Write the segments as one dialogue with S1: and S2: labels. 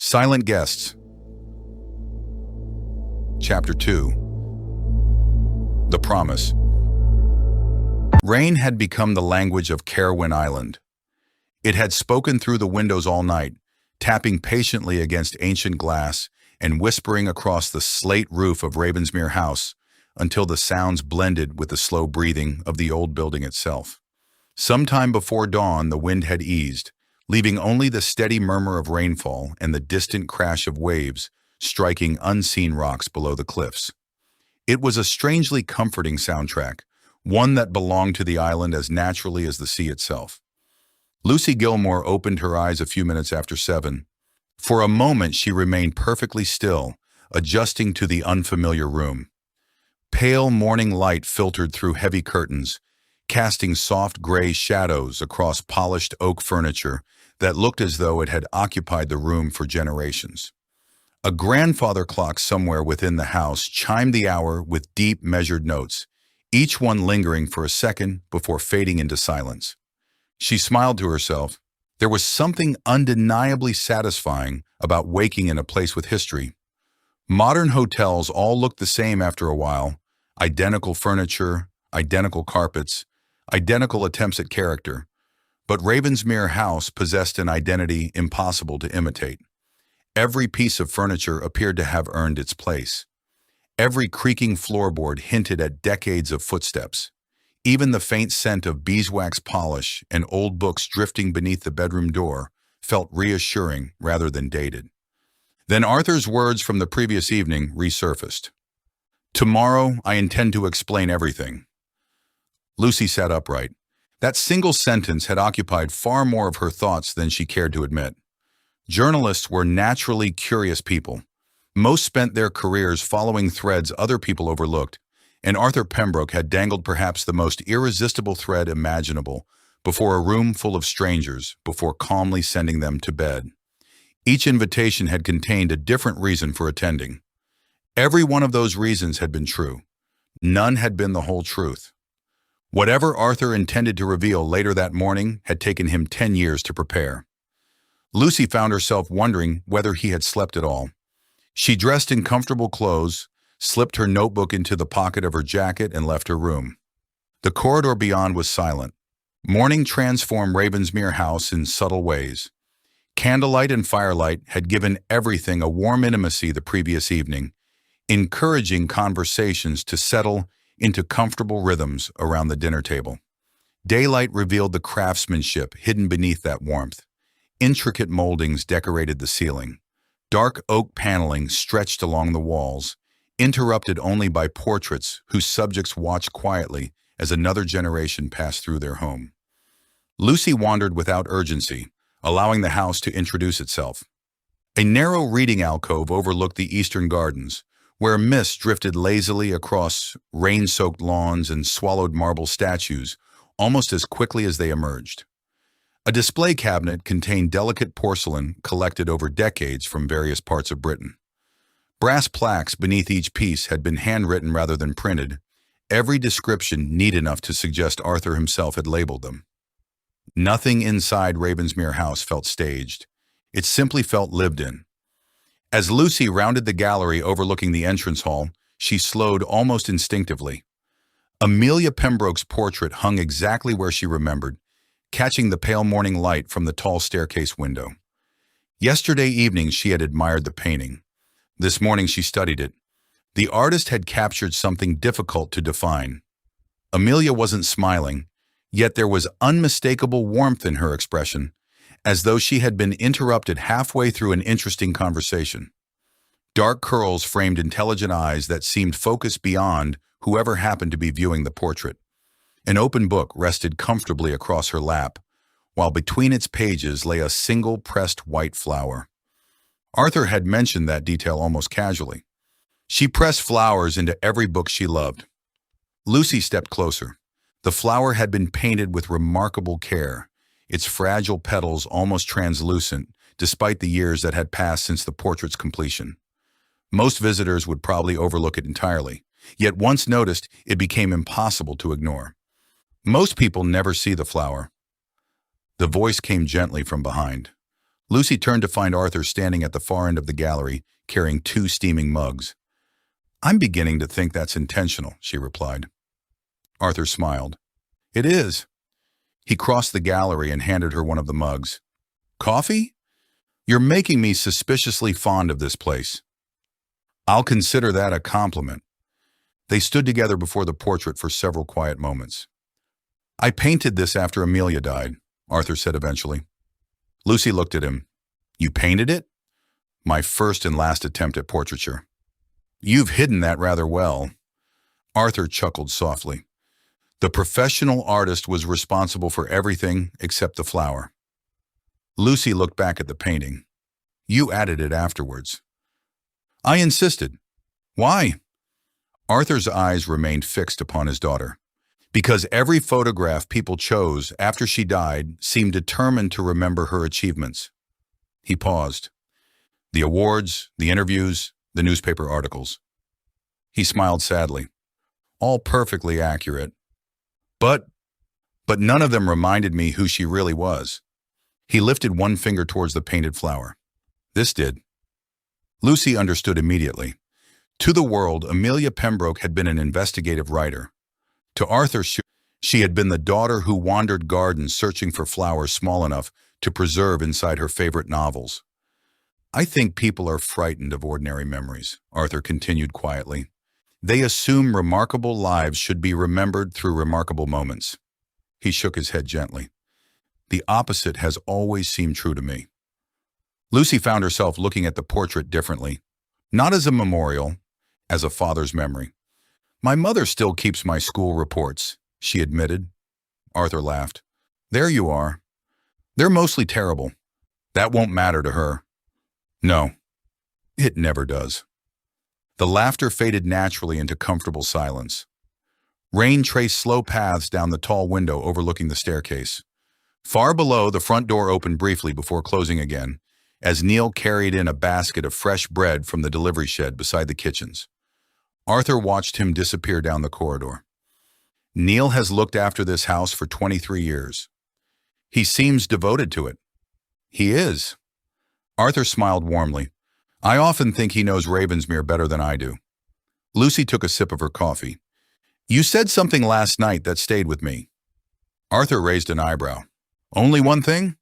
S1: Silent Guests. Chapter 2. The Promise. Rain had become the language of Carewin Island. It had spoken through the windows all night, tapping patiently against ancient glass and whispering across the slate roof of Ravensmere House until the sounds blended with the slow breathing of the old building itself. Sometime before dawn, the wind had eased, leaving only the steady murmur of rainfall and the distant crash of waves striking unseen rocks below the cliffs. It was a strangely comforting soundtrack, one that belonged to the island as naturally as the sea itself. Lucy Gilmore opened her eyes a few minutes after 7. For a moment she remained perfectly still, adjusting to the unfamiliar room. Pale morning light filtered through heavy curtains, casting soft gray shadows across polished oak furniture that looked as though it had occupied the room for generations. A grandfather clock somewhere within the house chimed the hour with deep, measured notes, each one lingering for a second before fading into silence. She smiled to herself. There was something undeniably satisfying about waking in a place with history. Modern hotels all looked the same after a while: identical furniture, identical carpets, identical attempts at character. But Ravensmere House possessed an identity impossible to imitate. Every piece of furniture appeared to have earned its place. Every creaking floorboard hinted at decades of footsteps. Even the faint scent of beeswax polish and old books drifting beneath the bedroom door felt reassuring rather than dated. Then Arthur's words from the previous evening resurfaced. "Tomorrow I intend to explain everything." Lucy sat upright. That single sentence had occupied far more of her thoughts than she cared to admit. Journalists were naturally curious people. Most spent their careers following threads other people overlooked, and Arthur Pembroke had dangled perhaps the most irresistible thread imaginable before a room full of strangers, before calmly sending them to bed. Each invitation had contained a different reason for attending. Every one of those reasons had been true. None had been the whole truth. Whatever Arthur intended to reveal later that morning had taken him 10 years to prepare. Lucy found herself wondering whether he had slept at all. She dressed in comfortable clothes, slipped her notebook into the pocket of her jacket, and left her room. The corridor beyond was silent. Morning transformed Ravensmere House in subtle ways. Candlelight and firelight had given everything a warm intimacy the previous evening, encouraging conversations to settle into comfortable rhythms around the dinner table. Daylight revealed the craftsmanship hidden beneath that warmth. Intricate moldings decorated the ceiling. Dark oak paneling stretched along the walls, interrupted only by portraits whose subjects watched quietly as another generation passed through their home. Lucy wandered without urgency, allowing the house to introduce itself. A narrow reading alcove overlooked the eastern gardens, where mist drifted lazily across rain-soaked lawns and swallowed marble statues almost as quickly as they emerged. A display cabinet contained delicate porcelain collected over decades from various parts of Britain. Brass plaques beneath each piece had been handwritten rather than printed, every description neat enough to suggest Arthur himself had labeled them. Nothing inside Ravensmere House felt staged. It simply felt lived in. As Lucy rounded the gallery overlooking the entrance hall, she slowed almost instinctively. Amelia Pembroke's portrait hung exactly where she remembered, catching the pale morning light from the tall staircase window. Yesterday evening she had admired the painting. This morning she studied it. The artist had captured something difficult to define. Amelia wasn't smiling, yet there was unmistakable warmth in her expression, as though she had been interrupted halfway through an interesting conversation. Dark curls framed intelligent eyes that seemed focused beyond whoever happened to be viewing the portrait. An open book rested comfortably across her lap, while between its pages lay a single pressed white flower. Arthur had mentioned that detail almost casually. She pressed flowers into every book she loved. Lucy stepped closer. The flower had been painted with remarkable care, its fragile petals almost translucent, despite the years that had passed since the portrait's completion. Most visitors would probably overlook it entirely, yet once noticed, it became impossible to ignore. Most people never see the flower. The voice came gently from behind. Lucy turned to find Arthur standing at the far end of the gallery, carrying 2 steaming mugs. "I'm beginning to think that's intentional," she replied. Arthur smiled. "It is." He crossed the gallery and handed her one of the mugs. "Coffee? You're making me suspiciously fond of this place." "I'll consider that a compliment." They stood together before the portrait for several quiet moments. "I painted this after Amelia died," Arthur said eventually. Lucy looked at him. "You painted it?" "My first and last attempt at portraiture." "You've hidden that rather well." Arthur chuckled softly. "The professional artist was responsible for everything except the flower." Lucy looked back at the painting. "You added it afterwards." "I insisted." "Why?" Arthur's eyes remained fixed upon his daughter. "Because every photograph people chose after she died seemed determined to remember her achievements." He paused. "The awards, the interviews, the newspaper articles." He smiled sadly. "All perfectly accurate. But none of them reminded me who she really was." He lifted one finger towards the painted flower. "This did." Lucy understood immediately. To the world, Amelia Pembroke had been an investigative writer. To Arthur, she had been the daughter who wandered gardens searching for flowers small enough to preserve inside her favorite novels. "I think people are frightened of ordinary memories," Arthur continued quietly. "They assume remarkable lives should be remembered through remarkable moments." He shook his head gently. "The opposite has always seemed true to me." Lucy found herself looking at the portrait differently. Not as a memorial, as a father's memory. "My mother still keeps my school reports," she admitted. Arthur laughed. "There you are. They're mostly terrible. That won't matter to her." "No, it never does." The laughter faded naturally into comfortable silence. Rain traced slow paths down the tall window overlooking the staircase. Far below, the front door opened briefly before closing again, as Neil carried in a basket of fresh bread from the delivery shed beside the kitchens. Arthur watched him disappear down the corridor. "Neil has looked after this house for 23 years. He seems devoted to it." "He is." Arthur smiled warmly. "I often think he knows Ravensmere better than I do." Lucy took a sip of her coffee. "You said something last night that stayed with me." Arthur raised an eyebrow. "Only one thing?"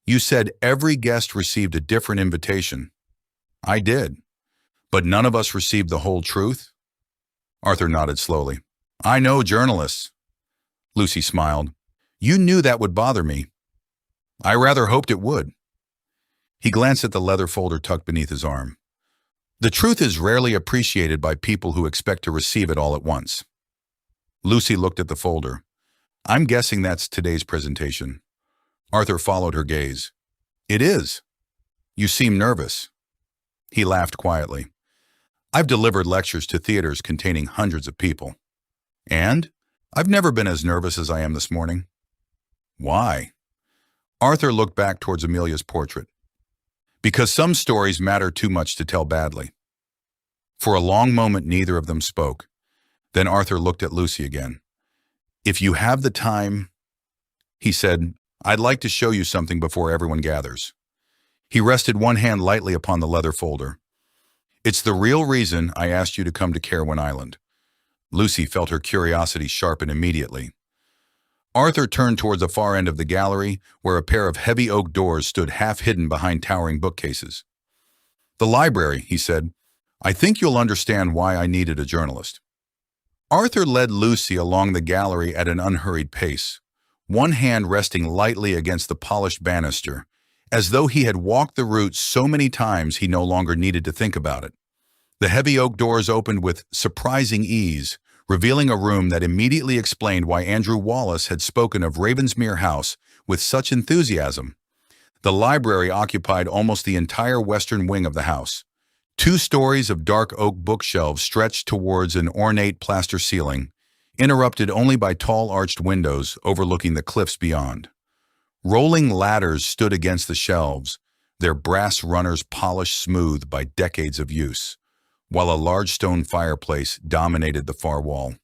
S1: "You said every guest received a different invitation." "I did. But none of us received the whole truth?" Arthur nodded slowly. "I know journalists." Lucy smiled. "You knew that would bother me." "I rather hoped it would." He glanced at the leather folder tucked beneath his arm. "The truth is rarely appreciated by people who expect to receive it all at once." Lucy looked at the folder. "I'm guessing that's today's presentation." Arthur followed her gaze. "It is. You seem nervous." He laughed quietly. "I've delivered lectures to theaters containing hundreds of people. And I've never been as nervous as I am this morning." "Why?" Arthur looked back towards Amelia's portrait. "Because some stories matter too much to tell badly." For a long moment, neither of them spoke. Then Arthur looked at Lucy again. "If you have the time," he said, "I'd like to show you something before everyone gathers." He rested one hand lightly upon the leather folder. "It's the real reason I asked you to come to Carwin Island." Lucy felt her curiosity sharpen immediately. Arthur turned towards the far end of the gallery, where a pair of heavy oak doors stood half-hidden behind towering bookcases. "The library," he said. "I think you'll understand why I needed a journalist." Arthur led Lucy along the gallery at an unhurried pace, one hand resting lightly against the polished banister, as though he had walked the route so many times he no longer needed to think about it. The heavy oak doors opened with surprising ease, revealing a room that immediately explained why Andrew Wallace had spoken of Ravensmere House with such enthusiasm. The library occupied almost the entire western wing of the house. 2 stories of dark oak bookshelves stretched towards an ornate plaster ceiling, interrupted only by tall arched windows overlooking the cliffs beyond. Rolling ladders stood against the shelves, their brass runners polished smooth by decades of use, while a large stone fireplace dominated the far wall.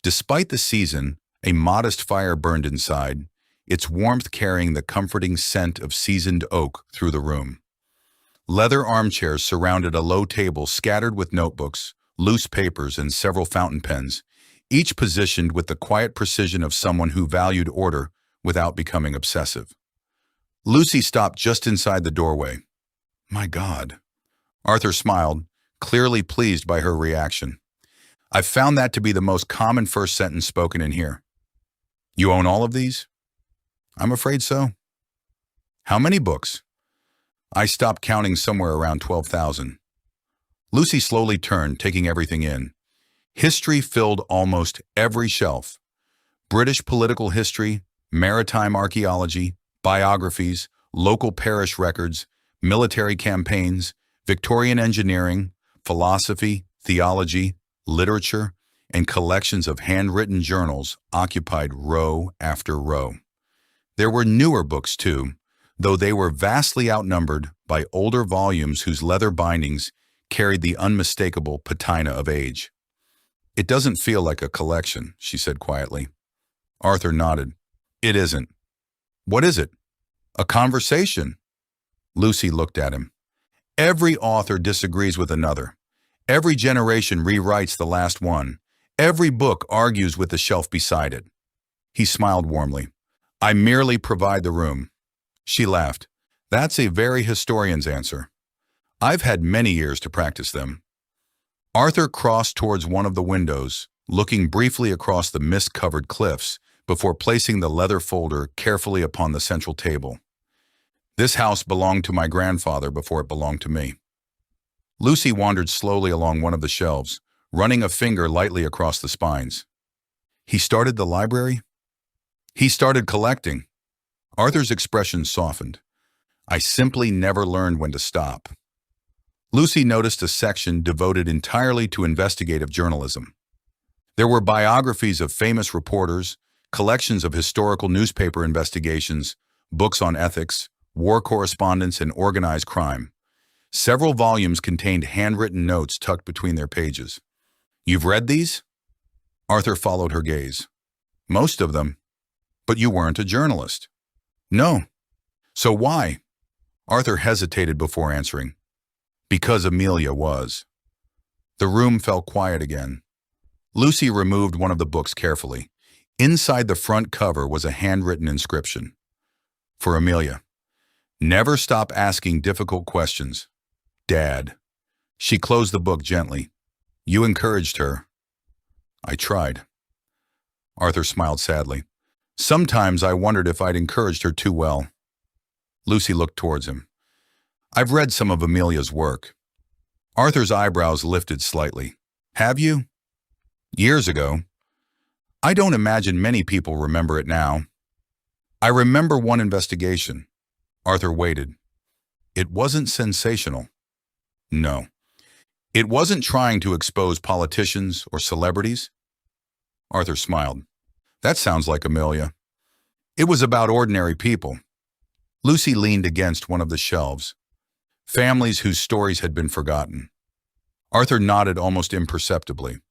S1: Despite the season, a modest fire burned inside, its warmth carrying the comforting scent of seasoned oak through the room. Leather armchairs surrounded a low table scattered with notebooks, loose papers, and several fountain pens, each positioned with the quiet precision of someone who valued order without becoming obsessive. Lucy stopped just inside the doorway. "My God." Arthur smiled, clearly pleased by her reaction. "I've found that to be the most common first sentence spoken in here." "You own all of these?" "I'm afraid so." "How many books?" "I stopped counting somewhere around 12,000. Lucy slowly turned, taking everything in. History filled almost every shelf. British political history, maritime archaeology, biographies, local parish records, military campaigns, Victorian engineering, philosophy, theology, literature, and collections of handwritten journals occupied row after row. There were newer books too, though they were vastly outnumbered by older volumes whose leather bindings carried the unmistakable patina of age. "It doesn't feel like a collection," she said quietly. Arthur nodded. "It isn't." "What is it?" "A conversation." Lucy looked at him. "Every author disagrees with another. Every generation rewrites the last one. Every book argues with the shelf beside it." He smiled warmly. "I merely provide the room." She laughed. "That's a very historian's answer. I've had many years to practice them." Arthur crossed towards one of the windows, looking briefly across the mist-covered cliffs before placing the leather folder carefully upon the central table. "This house belonged to my grandfather before it belonged to me." Lucy wandered slowly along one of the shelves, running a finger lightly across the spines. "He started the library?" "He started collecting." Arthur's expression softened. "I simply never learned when to stop." Lucy noticed a section devoted entirely to investigative journalism. There were biographies of famous reporters, collections of historical newspaper investigations, books on ethics, war correspondence, and organized crime. Several volumes contained handwritten notes tucked between their pages. "You've read these?" Arthur followed her gaze. "Most of them. But you weren't a journalist." "No." "So why?" Arthur hesitated before answering. "Because Amelia was." The room fell quiet again. Lucy removed one of the books carefully. Inside the front cover was a handwritten inscription. "For Amelia. Never stop asking difficult questions. Dad." She closed the book gently. "You encouraged her." "I tried." Arthur smiled sadly. "Sometimes I wondered if I'd encouraged her too well." Lucy looked towards him. "I've read some of Amelia's work." Arthur's eyebrows lifted slightly. "Have you?" "Years ago. I don't imagine many people remember it now." "I remember one investigation." Arthur waited. "It wasn't sensational." "No. It wasn't trying to expose politicians or celebrities." Arthur smiled. "That sounds like Amelia." "It was about ordinary people." Lucy leaned against one of the shelves. Families whose stories had been forgotten. Arthur nodded almost imperceptibly.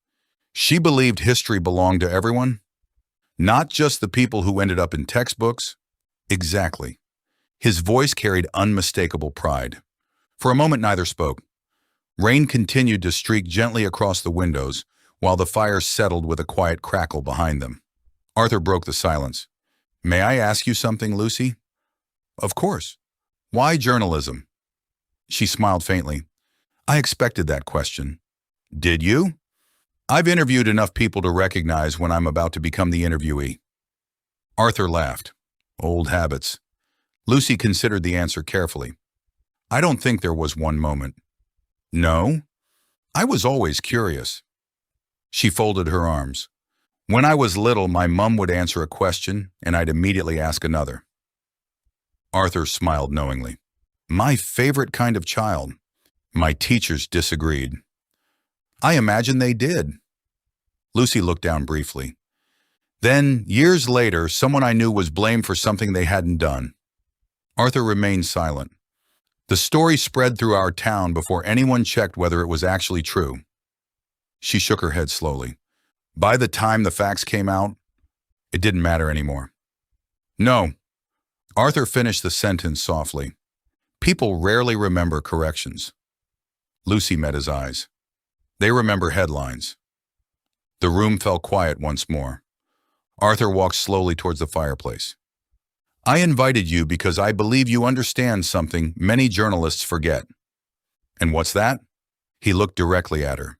S1: "She believed history belonged to everyone? Not just the people who ended up in textbooks?" "Exactly." His voice carried unmistakable pride. For a moment neither spoke. Rain continued to streak gently across the windows, while the fire settled with a quiet crackle behind them. Arthur broke the silence. "May I ask you something, Lucy?" "Of course." "Why journalism?" She smiled faintly. "I expected that question." "Did you?" "I've interviewed enough people to recognize when I'm about to become the interviewee." Arthur laughed. "Old habits." Lucy considered the answer carefully. "I don't think there was one moment." "No? I was always curious." She folded her arms. "When I was little, my mum would answer a question, and I'd immediately ask another." Arthur smiled knowingly. "My favorite kind of child." "My teachers disagreed." "I imagine they did." Lucy looked down briefly. "Then, years later, someone I knew was blamed for something they hadn't done." Arthur remained silent. "The story spread through our town before anyone checked whether it was actually true." She shook her head slowly. "By the time the facts came out, it didn't matter anymore." No. Arthur finished the sentence softly. People rarely remember corrections. Lucy met his eyes. They remember headlines. The room fell quiet once more. Arthur walked slowly towards the fireplace. I invited you because I believe you understand something many journalists forget. And what's that? He looked directly at her.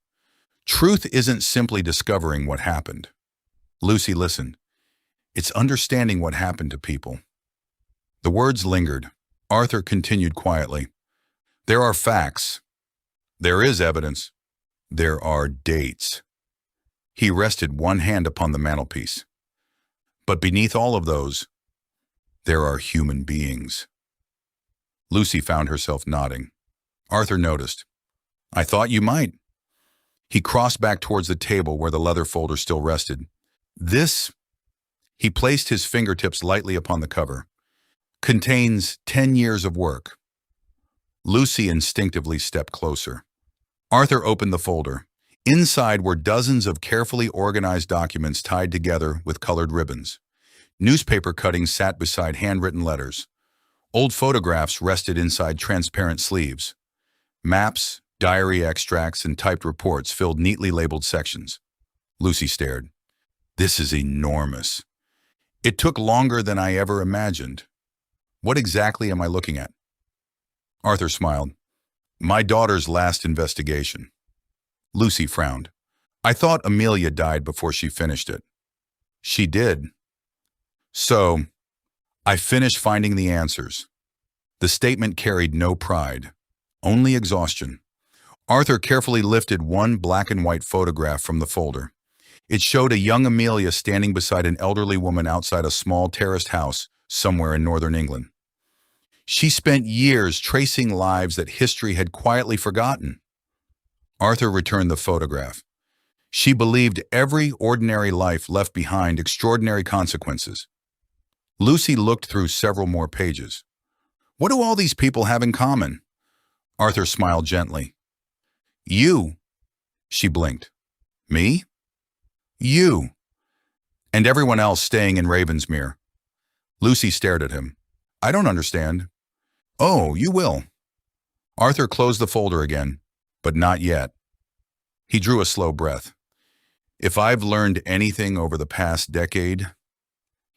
S1: Truth isn't simply discovering what happened. Lucy listened. It's understanding what happened to people. The words lingered. Arthur continued quietly. There are facts. There is evidence. There are dates. He rested one hand upon the mantelpiece. But beneath all of those, there are human beings. Lucy found herself nodding. Arthur noticed. I thought you might. He crossed back towards the table where the leather folder still rested. This, he placed his fingertips lightly upon the cover, contains 10 years of work. Lucy instinctively stepped closer. Arthur opened the folder. Inside were dozens of carefully organized documents tied together with colored ribbons. Newspaper cuttings sat beside handwritten letters. Old photographs rested inside transparent sleeves. Maps, diary extracts, and typed reports filled neatly labeled sections. Lucy stared. This is enormous. It took longer than I ever imagined. What exactly am I looking at? Arthur smiled. My daughter's last investigation. Lucy frowned. I thought Amelia died before she finished it. She did. So, I finished finding the answers. The statement carried no pride, only exhaustion. Arthur carefully lifted one black and white photograph from the folder. It showed a young Amelia standing beside an elderly woman outside a small terraced house somewhere in northern England. She spent years tracing lives that history had quietly forgotten. Arthur returned the photograph. She believed every ordinary life left behind extraordinary consequences. Lucy looked through several more pages. What do all these people have in common? Arthur smiled gently. You. She blinked. Me? You. And everyone else staying in Ravensmere. Lucy stared at him. I don't understand. Oh, you will. Arthur closed the folder again, but not yet. He drew a slow breath. If I've learned anything over the past decade...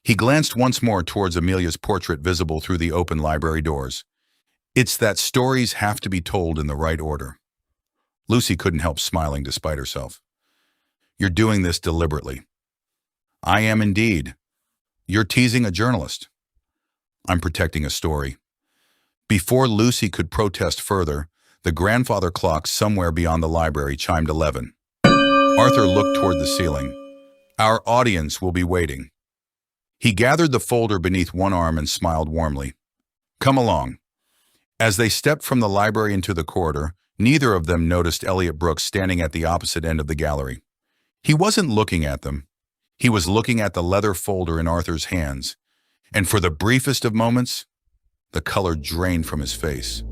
S1: He glanced once more towards Amelia's portrait visible through the open library doors. It's that stories have to be told in the right order. Lucy couldn't help smiling despite herself. You're doing this deliberately. I am indeed. You're teasing a journalist. I'm protecting a story. Before Lucy could protest further, the grandfather clock somewhere beyond the library chimed 11. Arthur looked toward the ceiling. Our audience will be waiting. He gathered the folder beneath one arm and smiled warmly. Come along. As they stepped from the library into the corridor, neither of them noticed Elliot Brooks standing at the opposite end of the gallery. He wasn't looking at them. He was looking at the leather folder in Arthur's hands, and for the briefest of moments, the color drained from his face.